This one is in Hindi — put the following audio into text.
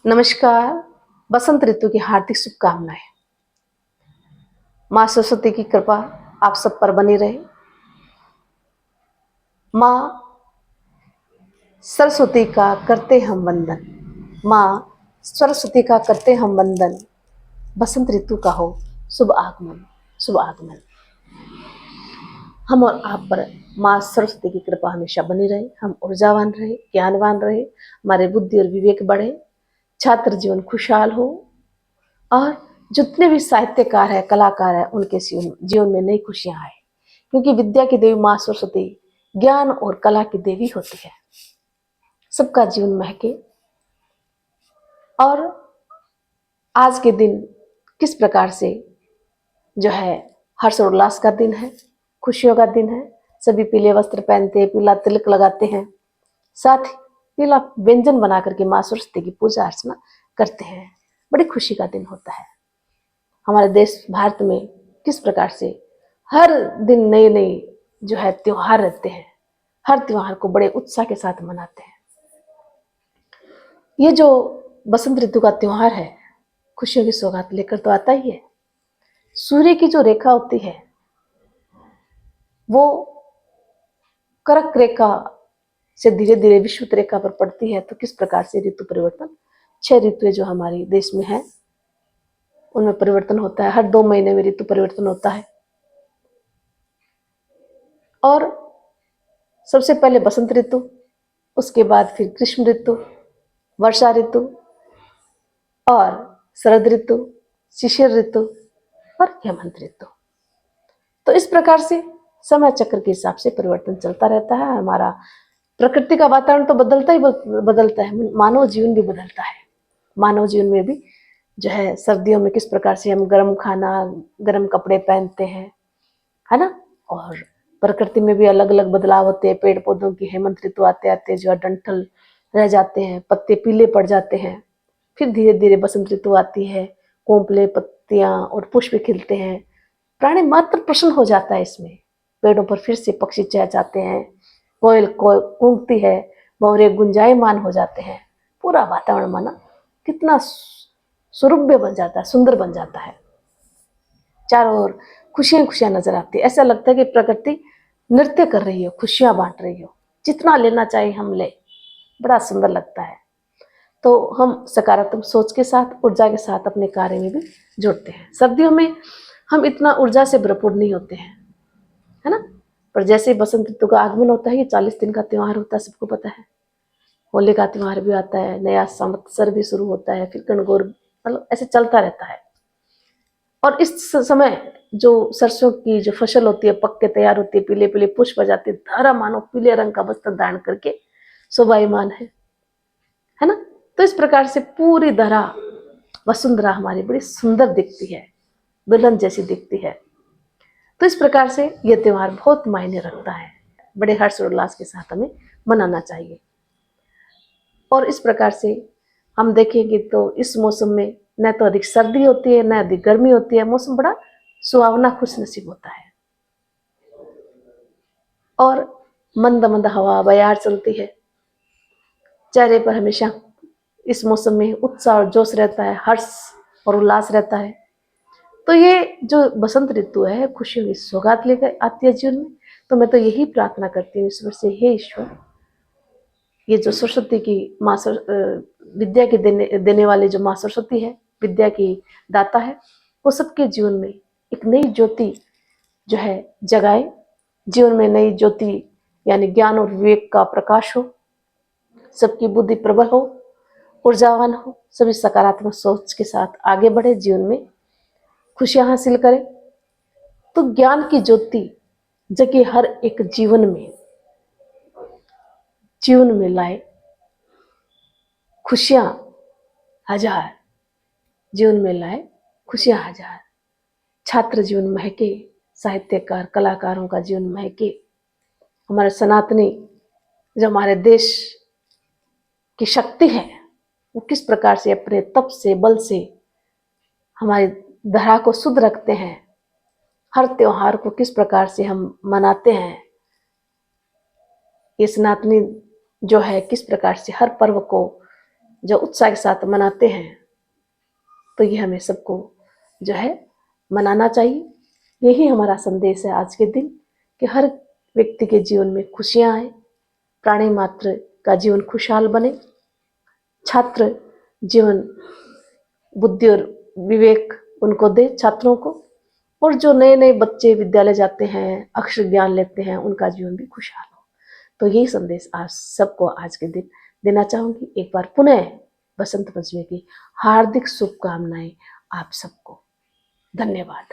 नमस्कार। बसंत ऋतु की हार्दिक शुभकामनाएं। माँ सरस्वती की कृपा आप सब पर बनी रहे। माँ सरस्वती का करते हम वंदन। माँ सरस्वती का करते हम वंदन। बसंत ऋतु का हो शुभ आगमन, शुभ आगमन। हम और आप पर माँ सरस्वती की कृपा हमेशा बनी रहे। हम ऊर्जावान रहे, ज्ञानवान रहे, हमारे बुद्धि और विवेक बढ़े, छात्र जीवन खुशहाल हो और जितने भी साहित्यकार है, कलाकार है, उनके जीवन में नई खुशियां आए। क्योंकि विद्या की देवी माँ सरस्वती ज्ञान और कला की देवी होती है। सबका जीवन महके। और आज के दिन किस प्रकार से जो है हर्ष और उल्लास का दिन है, खुशियों का दिन है। सभी पीले वस्त्र पहनते हैं, पीला तिलक लगाते हैं, साथ ही पीला व्यंजन बना करके माँ सरस्वती की पूजा अर्चना करते हैं। बड़ी खुशी का दिन होता है। हमारे देश भारत में किस प्रकार से हर दिन नए नए जो है त्योहार रहते हैं। हर त्योहार को बड़े उत्साह के साथ मनाते हैं। ये जो बसंत ऋतु का त्योहार है, खुशियों की सौगात लेकर तो आता ही है। सूर्य की जो रेखा होती है वो कर्क रेखा से धीरे धीरे विषुवत रेखा पर पड़ती है। तो किस प्रकार से ऋतु परिवर्तन, 6 ऋतुएं जो हमारे देश में है उनमें परिवर्तन होता है। हर 2 महीने में ऋतु परिवर्तन होता है। और सबसे पहले बसंत ऋतु, उसके बाद फिर ग्रीष्म ऋतु, वर्षा ऋतु और शरद ऋतु, शिशिर ऋतु और हेमंत ऋतु। तो इस प्रकार से समय चक्र के हिसाब से परिवर्तन चलता रहता है। हमारा प्रकृति का वातावरण तो बदलता ही बदलता है, मानव जीवन भी बदलता है। मानव जीवन में भी जो है सर्दियों में किस प्रकार से हम गर्म खाना, गर्म कपड़े पहनते हैं, है ना। और प्रकृति में भी अलग अलग बदलाव होते हैं। पेड़ पौधों की हेमंत ऋतु आते आते जो है डंठल रह जाते हैं, पत्ते पीले पड़ जाते हैं। फिर धीरे धीरे बसंत ऋतु आती है, कोंपले, पत्तियां और पुष्प खिलते हैं। प्राणी मात्र प्रसन्न हो जाता है इसमें। पेड़ों पर फिर से पक्षी चहचहाते हैं, कोयल कूकती है, भंवरे गुंजायमान हो जाते हैं। पूरा वातावरण माना कितना सुरभ्य बन जाता है, सुंदर बन जाता है। चारों ओर खुशियां खुशियां नजर आती है। ऐसा लगता है कि प्रकृति नृत्य कर रही हो, खुशियां बांट रही हो। जितना लेना चाहिए हम ले। बड़ा सुंदर लगता है। तो हम सकारात्मक सोच के साथ, ऊर्जा के साथ अपने कार्य में भी जुड़ते हैं। सर्दियों में हम इतना ऊर्जा से भरपूर नहीं होते हैं, है ना। पर जैसे बसंत ऋतु का आगमन होता है, ये 40 दिन का त्योहार होता है, सबको पता है। होली का त्योहार भी आता है, नया संवत्सर भी शुरू होता है, फिर कणगौर, मतलब ऐसे चलता रहता है। और इस समय जो सरसों की जो फसल होती है पक के तैयार होती है, पीले पीले पुष्प जाते, धारा मानो पीले रंग का वस्त्र धारण करके शोभायमान है ना। तो इस प्रकार से पूरी धरा वसुंधरा हमारी बड़ी सुंदर दिखती है, दुल्हन जैसी दिखती है। तो इस प्रकार से यह त्योहार बहुत मायने रखता है। बड़े हर्ष और उल्लास के साथ हमें मनाना चाहिए। और इस प्रकार से हम देखेंगे तो इस मौसम में न तो अधिक सर्दी होती है, न अधिक गर्मी होती है। मौसम बड़ा सुहावना, खुश नसीब होता है। और मंद मंद हवा बयार चलती है। चेहरे पर हमेशा इस मौसम में उत्साह और जोश रहता है, हर्ष और उल्लास रहता है। तो ये जो बसंत ऋतु है, खुशियों की सौगात लेकर आती है जीवन में। तो मैं तो यही प्रार्थना करती हूँ ईश्वर से, हे ईश्वर, ये जो सरस्वती की माँ विद्या के देने वाली जो माँ सरस्वती है, विद्या की दाता है, वो सबके जीवन में एक नई ज्योति जो है जगाए। जीवन में नई ज्योति यानी ज्ञान और विवेक का प्रकाश हो, सबकी बुद्धि प्रबल हो, ऊर्जावान हो, सभी सकारात्मक सोच के साथ आगे बढ़े, जीवन में खुशियां हासिल करें। तो ज्ञान की ज्योति जगे हर एक जीवन में लाए खुशियां हजार, जीवन में लाए खुशियां हजार। छात्र जीवन महके, साहित्यकार कलाकारों का जीवन महके। हमारे सनातनी जो हमारे देश की शक्ति है, वो किस प्रकार से अपने तप से, बल से हमारी धरा को शुद्ध रखते हैं। हर त्योहार को किस प्रकार से हम मनाते हैं। ये सनातनी जो है किस प्रकार से हर पर्व को जो उत्साह के साथ मनाते हैं, तो ये हमें सबको जो है मनाना चाहिए। यही हमारा संदेश है आज के दिन, कि हर व्यक्ति के जीवन में खुशियां आए, प्राणी मात्र का जीवन खुशहाल बने, छात्र जीवन बुद्धि और विवेक उनको दे छात्रों को, और जो नए नए बच्चे विद्यालय जाते हैं, अक्षर ज्ञान लेते हैं, उनका जीवन भी खुशहाल हो। तो यही संदेश आज सबको आज के दिन देना चाहूंगी। एक बार पुनः बसंत पंचमी की हार्दिक शुभकामनाएं आप सबको। धन्यवाद।